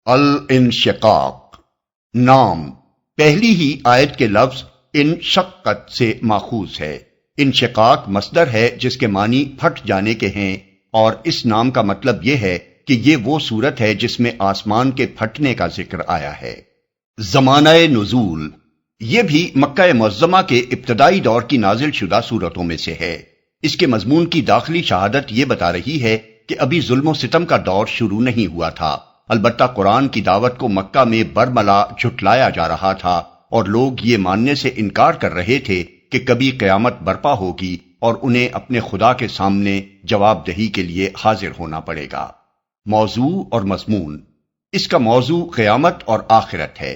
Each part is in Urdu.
الانشقاق نام پہلی ہی آیت کے لفظ انشقت سے ماخوذ ہے۔ انشقاق مصدر ہے جس کے معنی پھٹ جانے کے ہیں، اور اس نام کا مطلب یہ ہے کہ یہ وہ صورت ہے جس میں آسمان کے پھٹنے کا ذکر آیا ہے۔ زمانہ نزول یہ بھی مکہ معظمہ کے ابتدائی دور کی نازل شدہ صورتوں میں سے ہے۔ اس کے مضمون کی داخلی شہادت یہ بتا رہی ہے کہ ابھی ظلم و ستم کا دور شروع نہیں ہوا تھا، البتہ قرآن کی دعوت کو مکہ میں برملا جھٹلایا جا رہا تھا، اور لوگ یہ ماننے سے انکار کر رہے تھے کہ کبھی قیامت برپا ہوگی اور انہیں اپنے خدا کے سامنے جواب دہی کے لیے حاضر ہونا پڑے گا۔ موضوع اور مضمون اس کا موضوع قیامت اور آخرت ہے۔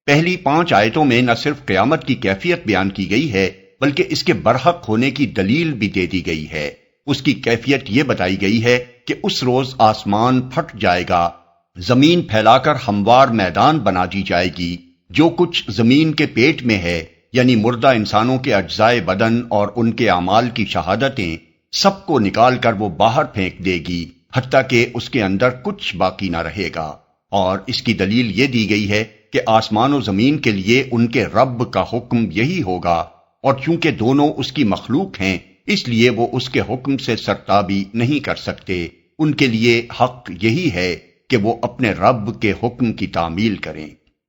پہلی 5 آیتوں میں نہ صرف قیامت کی کیفیت بیان کی گئی ہے بلکہ اس کے برحق ہونے کی دلیل بھی دے دی گئی ہے۔ اس کی کیفیت یہ بتائی گئی ہے کہ اس روز آسمان پھٹ جائے گا، زمین پھیلا کر ہموار میدان بنا دی جائے گی، جو کچھ زمین کے پیٹ میں ہے یعنی مردہ انسانوں کے اجزائے بدن اور ان کے اعمال کی شہادتیں، سب کو نکال کر وہ باہر پھینک دے گی، حتیٰ کہ اس کے اندر کچھ باقی نہ رہے گا۔ اور اس کی دلیل یہ دی گئی ہے کہ آسمان و زمین کے لیے ان کے رب کا حکم یہی ہوگا، اور چونکہ دونوں اس کی مخلوق ہیں اس لیے وہ اس کے حکم سے سرتابی نہیں کر سکتے۔ ان کے لیے حق یہی ہے کہ وہ اپنے رب کے حکم کی تعمیل کریں۔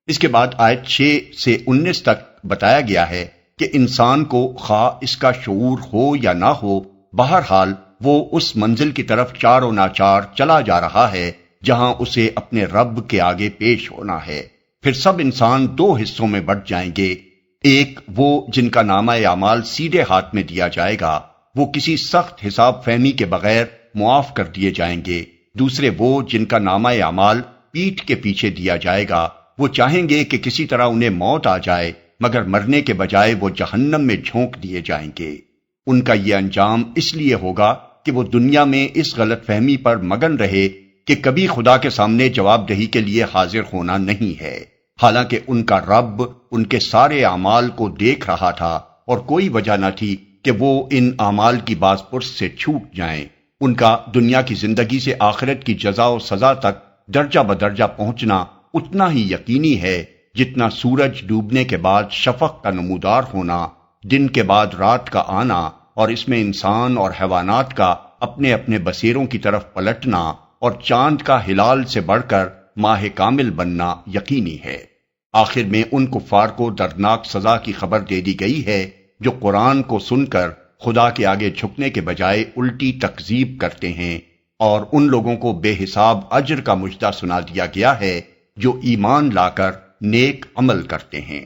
اس کے بعد آیت 6 سے 19 تک بتایا گیا ہے کہ انسان کو خواہ اس کا شعور ہو یا نہ ہو، بہرحال وہ اس منزل کی طرف چار و ناچار چلا جا رہا ہے جہاں اسے اپنے رب کے آگے پیش ہونا ہے۔ پھر سب انسان 2 حصوں میں بٹ جائیں گے، ایک وہ جن کا نامہ اعمال سیدھے ہاتھ میں دیا جائے گا، وہ کسی سخت حساب فہمی کے بغیر معاف کر دیے جائیں گے، دوسرے وہ جن کا نامہ اعمال پیٹھ کے پیچھے دیا جائے گا، وہ چاہیں گے کہ کسی طرح انہیں موت آ جائے، مگر مرنے کے بجائے وہ جہنم میں جھونک دیے جائیں گے۔ ان کا یہ انجام اس لیے ہوگا کہ وہ دنیا میں اس غلط فہمی پر مگن رہے کہ کبھی خدا کے سامنے جواب دہی کے لیے حاضر ہونا نہیں ہے، حالانکہ ان کا رب ان کے سارے اعمال کو دیکھ رہا تھا اور کوئی وجہ نہ تھی کہ وہ ان اعمال کی باز پرس سے چھوٹ جائیں۔ ان کا دنیا کی زندگی سے آخرت کی جزا و سزا تک درجہ بدرجہ پہنچنا اتنا ہی یقینی ہے جتنا سورج ڈوبنے کے بعد شفق کا نمودار ہونا، دن کے بعد رات کا آنا، اور اس میں انسان اور حیوانات کا اپنے اپنے بسیروں کی طرف پلٹنا، اور چاند کا ہلال سے بڑھ کر ماہ کامل بننا یقینی ہے۔ آخر میں ان کفار کو دردناک سزا کی خبر دے دی گئی ہے جو قرآن کو سن کر خدا کے آگے جھکنے کے بجائے الٹی تکذیب کرتے ہیں، اور ان لوگوں کو بے حساب اجر کا مژدہ سنا دیا گیا ہے جو ایمان لا کر نیک عمل کرتے ہیں۔